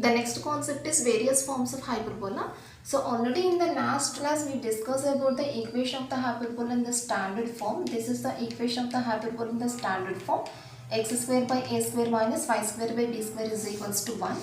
The next concept is various forms of hyperbola. So already in the last class we discussed about the equation of the hyperbola in the standard form. This is the equation of the hyperbola in the standard form. X square by a square minus y square by b square is equals to 1.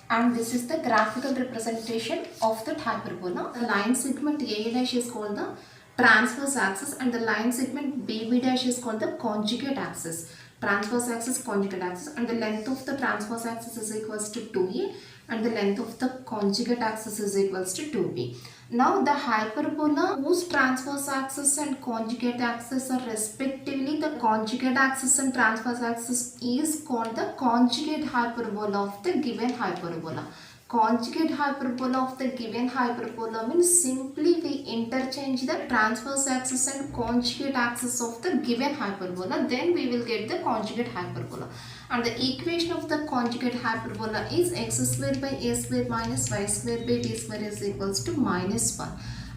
And this is the graphical representation of the hyperbola. The line segment A dash is called the transverse axis and the line segment BB dash is called the conjugate axis. Transverse axis, conjugate axis, and the length of the transverse axis is equals to 2a and the length of the conjugate axis is equals to 2b. Now the hyperbola whose transverse axis and conjugate axis are respectively the conjugate axis and transverse axis is called the conjugate hyperbola of the given hyperbola. Conjugate hyperbola of the given hyperbola means simply we interchange the transverse axis and conjugate axis of the given hyperbola, then we will get the conjugate hyperbola. And the equation of the conjugate hyperbola is x square by a square minus y square by b square is equals to minus 1.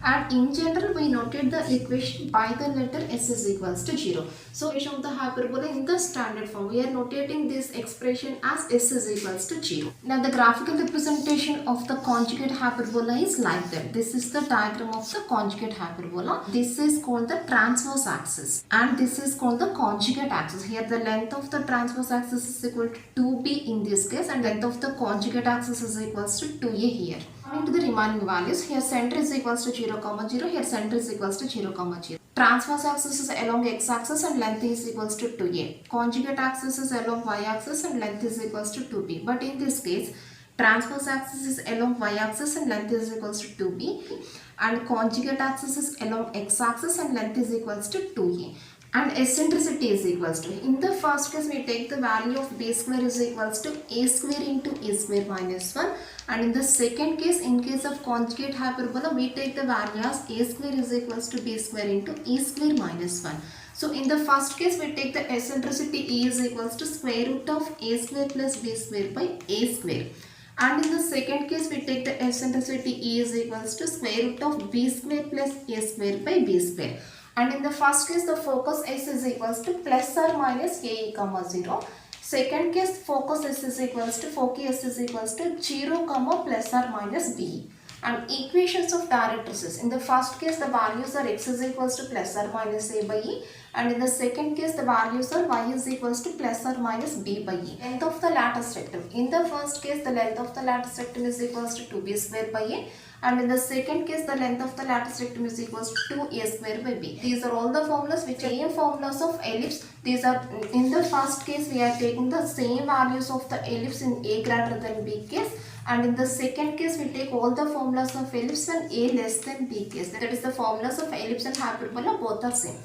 And in general we noted the equation by the letter s is equals to 0. So equation of the hyperbola in the standard form, we are notating this expression as s is equals to 0. Now the graphical representation of the conjugate hyperbola is like that. This is the diagram of the conjugate hyperbola. This is called the transverse axis and this is called the conjugate axis. Here the length of the transverse axis is equal to 2b in this case and length of the conjugate axis is equals to 2a here. Coming to the remaining values, here center is equals to 0, 0, here center is equals to 0, 0. Transverse axis is along x-axis and length is equals to 2a. Conjugate axis is along y-axis and length is equals to 2b. But in this case, transverse axis is along y-axis and length is equals to 2b. And conjugate axis is along x-axis and length is equals to 2a. And eccentricity is equals to, in the first case we take the value of b square is equals to a square into a square minus 1, and in the second case, in case of conjugate hyperbola, we take the value as a square is equals to b square into a square minus 1. So in the first case we take the eccentricity e is equals to square root of a square plus b square by a square. And in the second case we take the eccentricity e is equals to square root of b square plus a square by b square. And in the first case the focus s is equals to plus or minus a comma 0. Second case focus s is equals to 0 comma plus or minus b. And equations of directrices. In the first case the values are x is equals to plus or minus a by e, and in the second case the values are y is equals to plus or minus b by e. Length of the lattice rectum. In the first case the length of the lattice rectum is equals to 2b square by a, and in the second case the length of the lattice rectum is equals to 2a square by b. These are all the formulas which are same formulas of ellipse. These are, in the first case we are taking the same values of the ellipse in a greater than b case, and in the second case we take all the formulas of ellipse when a less than b case. That is the formulas of ellipse and hyperbola, both are same.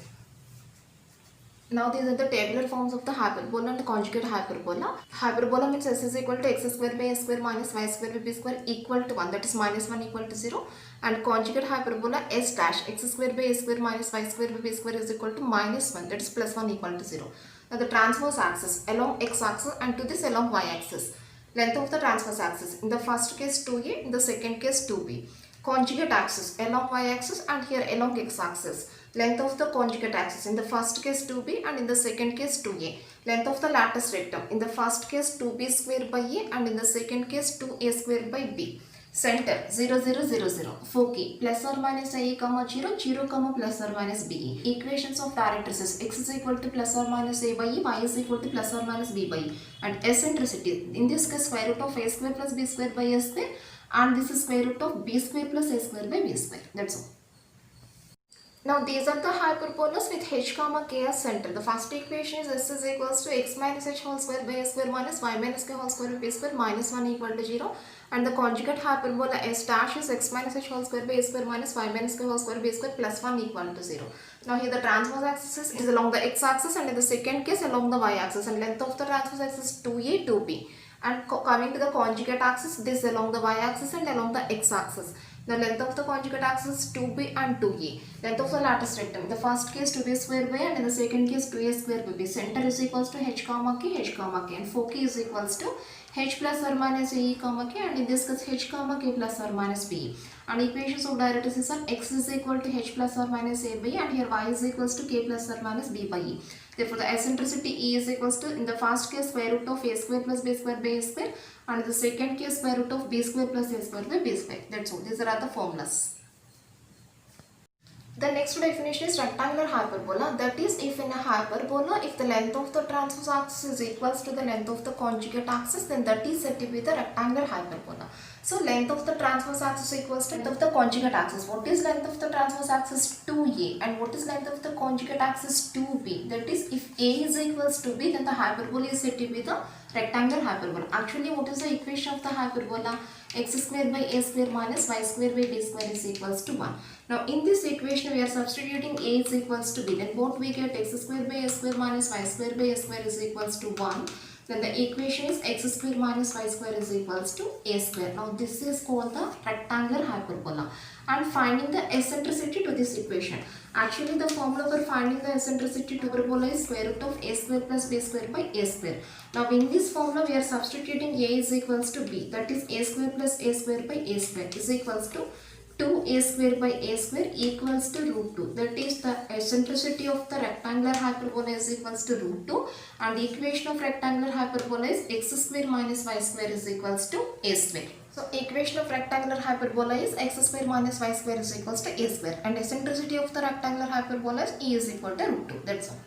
Now these are the tabular forms of the hyperbola and the conjugate hyperbola. Hyperbola means s is equal to x square by a square minus y square by b square equal to 1, that is minus 1 equal to 0. And conjugate hyperbola s dash x square by a square minus y square by b square is equal to minus 1, that is plus 1 equal to 0. Now the transverse axis along x axis and to this along y axis. Length of the transverse axis, in the first case 2a, in the second case 2b. Conjugate axis along y axis and here along x axis. Length of the conjugate axis, in the first case 2b and in the second case 2a. Length of the lattice rectum, in the first case 2b square by a and in the second case 2a square by b. Center 0, 0, 0, 0. Foci plus or minus a comma 0, 0 comma plus or minus b. Equations of directrices, x is equal to plus or minus a by e, y is equal to plus or minus b by e. And eccentricity, in this case square root of a square plus b square by a square, and this is square root of b square plus a square by b square. That's all. Now these are the hyperbolas with h comma k as center. The first equation is s is equals to x minus h whole square by a square minus y minus k whole square by b square minus 1 equal to 0. And the conjugate hyperbola s dash is x minus h whole square by a square minus y minus k whole square by b square plus 1 equal to 0. Now here the transverse axis is along the x axis and in the second case along the y axis, and length of the transverse axis is 2a, 2b. And coming to the conjugate axis, this along the y axis and along the x axis. The length of the conjugate axis is 2b and 2a. Length of the lattice rectum, in the first case 2b square by and in the second case 2a square by b. Center is equals to h comma k, and foci is equals to h plus or minus a comma k, and in this case h comma k plus or minus b. and equations of directrices are x is equal to h plus or minus a by e, and here y is equals to k plus or minus b by e. Therefore, the eccentricity E is equals to, in the first case, square root of a square plus b square by a square, and in the second case, square root of b square plus a square by b square. That's all. These are the formulas. The next definition is rectangular hyperbola. That is, if in a hyperbola, if the length of the transverse axis is equals to the length of the conjugate axis, then that is said to be the rectangular hyperbola. So, length of the transverse axis equals to length of the conjugate axis. What is length of the transverse axis? 2a. And what is length of the conjugate axis? 2b. That is, if a is equals to b, then the hyperbola is said to be the rectangular hyperbola. Actually, what is the equation of the hyperbola? X square by a square minus y square by b square is equals to 1. Now, in this equation, we are substituting a is equals to b. Then both we get x square by a square minus y square by a square is equals to 1. Then the equation is x square minus y square is equals to a square. Now, this is called the rectangular hyperbola. And finding the eccentricity to this equation. Actually, the formula for finding the eccentricity to hyperbola is square root of a square plus b square by a square. Now, in this formula, we are substituting a is equals to b. That is a square plus a square by a square is equals to 2a square by a square equals to root 2. That is, the eccentricity of the rectangular hyperbola is equals to root 2, and the equation of rectangular hyperbola is x square minus y square is equals to a square. So, equation of rectangular hyperbola is x square minus y square is equals to a square, and eccentricity of the rectangular hyperbola is e is equal to root 2. That's all.